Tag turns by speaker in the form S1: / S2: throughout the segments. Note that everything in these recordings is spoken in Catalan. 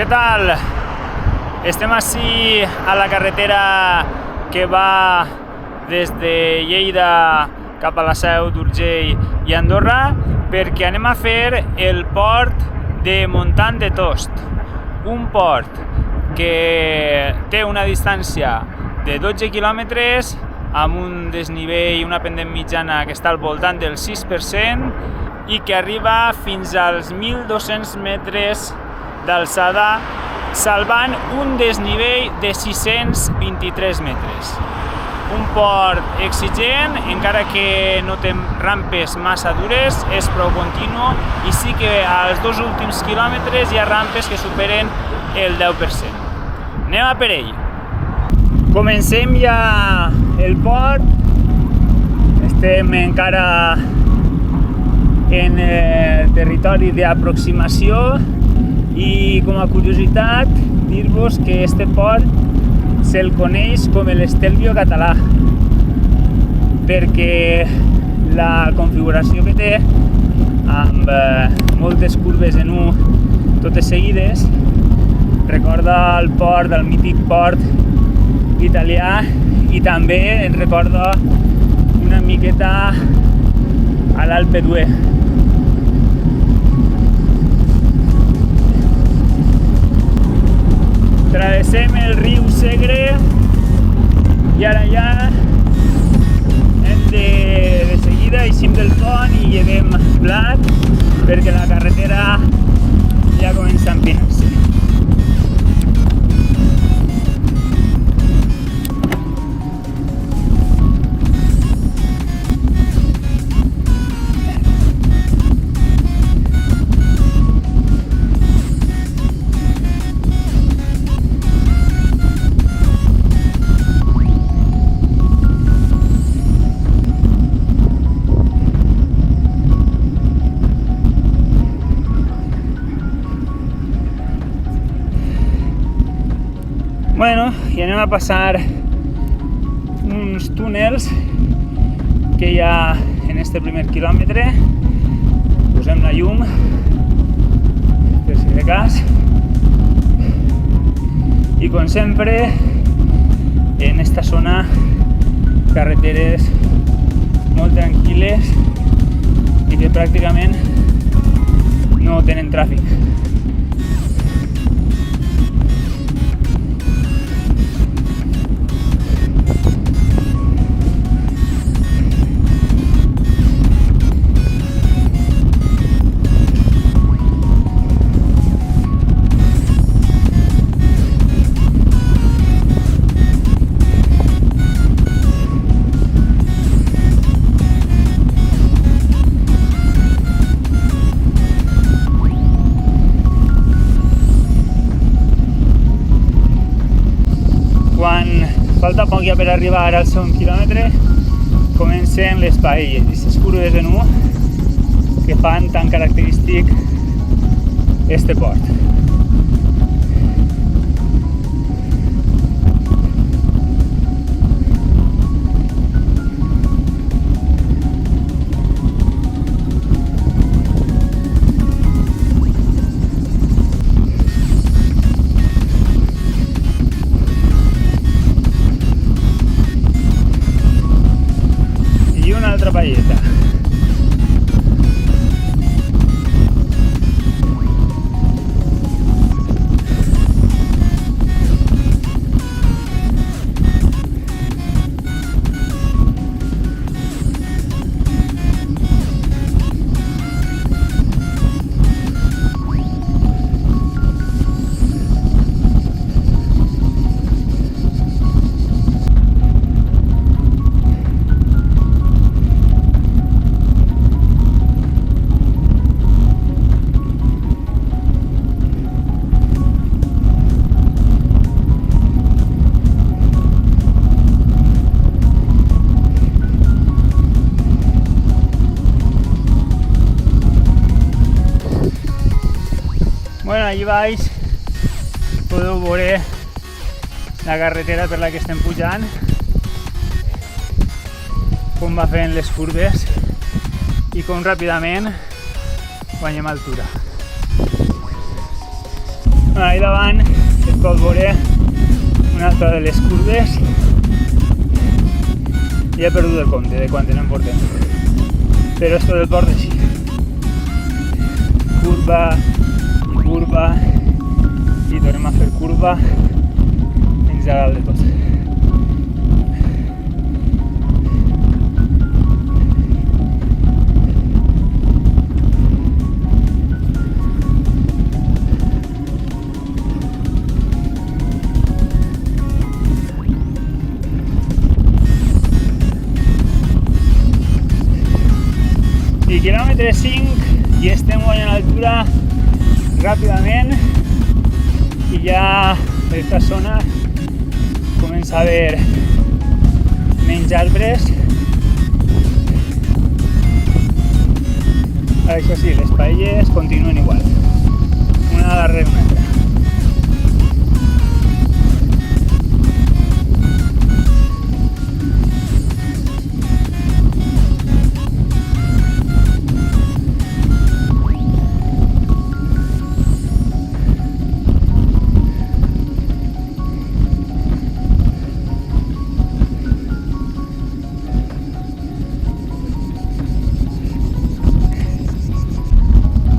S1: Què tal? Estem ací a la carretera que va des de Lleida cap a la Seu d'Urgell i Andorra perquè anem a fer el port de Montant de Tost, un port que té una distància de 12 quilòmetres amb un desnivell i una pendent mitjana que està al voltant del 6% i que arriba fins als 1.200 metres d'alçada, salvant un desnivell de 623 metres. Un port exigent, encara que no té rampes massa dures, és prou continu i sí que als 2 últims quilòmetres hi ha rampes que superen el 10%. Anem a per ell. Comencem ja el port. Estem encara en el territori d'aproximació i com a curiositat dir-vos que este port se'l coneix com l'Estelvio català perquè la configuració que té amb moltes curves en U totes seguides recorda el port, el mític port italià i també ens recorda una miqueta a l'Alpe d'Huez. Travessem el riu Segre i ara ja hem de seguida eixim del pont i llevem blat perquè la carretera ja comença a empinar-se. Bueno, i anem a passar uns túnels que hi ha en este primer quilòmetre. Posem la llum per si de cas. I com sempre, en esta zona, carreteres molt tranquil·les i que pràcticament no tenen tràfic. Falta poc ja per arribar al segon quilòmetre, comencen les paelles, aquestes curves en U que fan tan característic este port. Altra palleta. Bueno, allí baix podeu veure la carretera per la que estem pujant, com va fent les curves i com ràpidament guanyem altura. Ahí davant es pot veure una altra de les curves. Ja he perdut el compte de quantes en portem, però esto del port així, curva i tornem a fer curva fins a dalt de tot. I quilòmetre 5 i estem guanyant altura ràpidament i ja per aquesta zona comença a haver menys arbres. Això sí, les paelles continuen igual, una darrere una altra.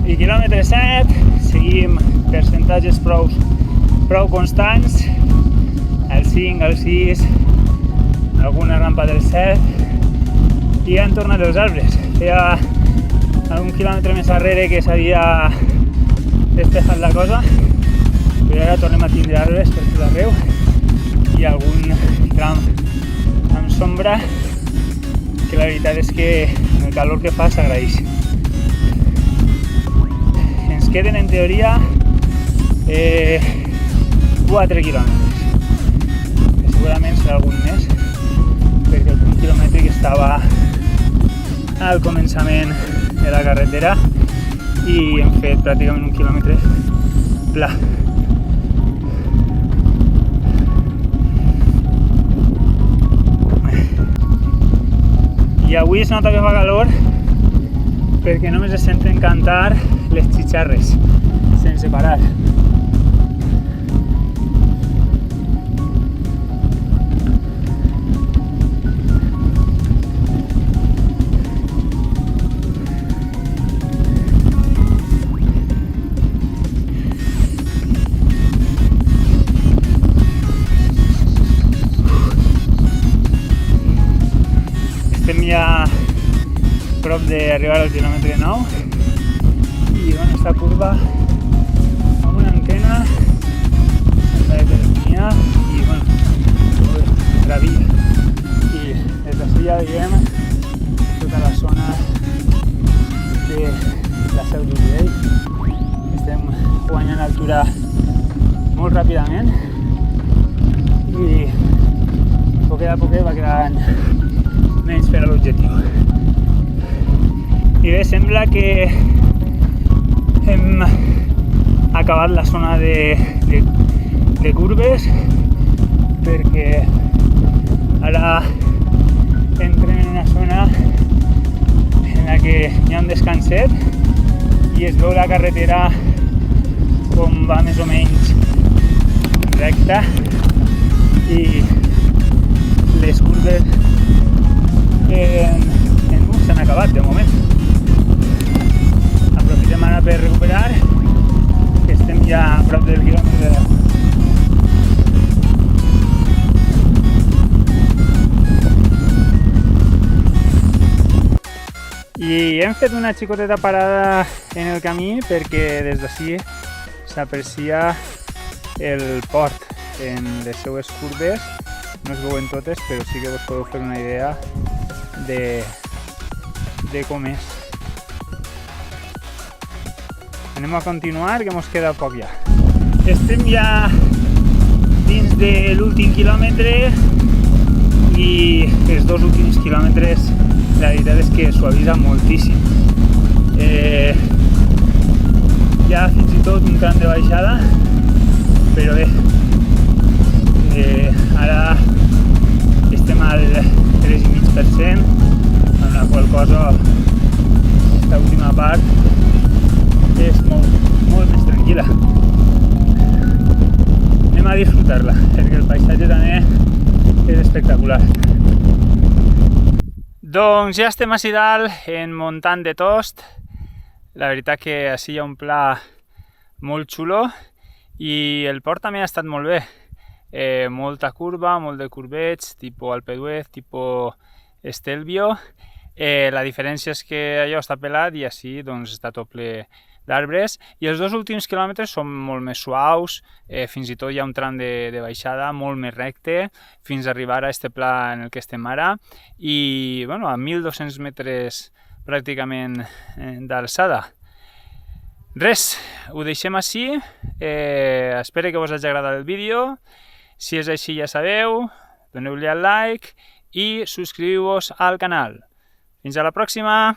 S1: I quilòmetre 7, seguim percentatges prou constants, el 5, el 6, alguna rampa del 7 i han tornat els arbres. Feia algun quilòmetre més darrere que s'havia despejat la cosa, però ara tornem a tindre arbres per tot arreu i algun tram amb sombra que la veritat és que el calor que fa s'agraeix. Queden en teoria 4 quilòmetres, que segurament serà algun més, perquè el primer quilòmetre que estava al començament de la carretera i hem fet pràcticament un quilòmetre pla. I avui es nota que fa calor perquè només es senten cantar les xicharres sense parar. Estem ja prop d'arribar al quilòmetre 9 i bueno, esta curva amb una antena sembla de telefonia i bueno, gravilla i des d'ací ja veiem tota la zona de la Seu d'Urgell. Estem guanyant altura molt ràpidament i poquet a poquet va quedant menys per a l'objectiu. I bé, sembla que hem acabat la zona de curves perquè ara entrem en una zona en la que hi ha un descanset i es veu la carretera com va més o menys recta i les curves s'han acabat de moment. Aprofitem ara per recuperar, que estem ja a prop del quilòmetre 10. I hem fet una xicoteta parada en el camí perquè des d'ací s'aprecia el port en les seues curves. No es veuen totes, però sí que us podeu fer una idea de com és. Anem a continuar, que mos queda poc ja. Estem ja dins de l'últim quilòmetre i els dos últims quilòmetres la veritat és que suavisa moltíssim. Hi ha fins i tot un tram de baixada, però bé, ara estem al 3,5%, amb la qual cosa aquesta última part és molt més tranquil·la. a disfrutar-la, perquè el paisatge també és espectacular. Doncs ja estem així dalt, en Montant de Tost. La veritat que així hi ha un pla molt xulo i el port també ha estat molt bé. Molta curva, molt de curveig, tipus Alpe d'Huez, tipus Stelvio. La diferència és que allò està pelat i així doncs, està tot ple d'arbres, i els 2 últims quilòmetres són molt més suaus, fins i tot hi ha un tram de baixada molt més recte, fins a arribar a este pla en el que estem ara, i bueno, a 1.200 metres pràcticament d'alçada. Res, ho deixem així, espero que us hagi agradat el vídeo, si és així ja sabeu, doneu-li al like i subscriviu-vos al canal. Fins a la pròxima!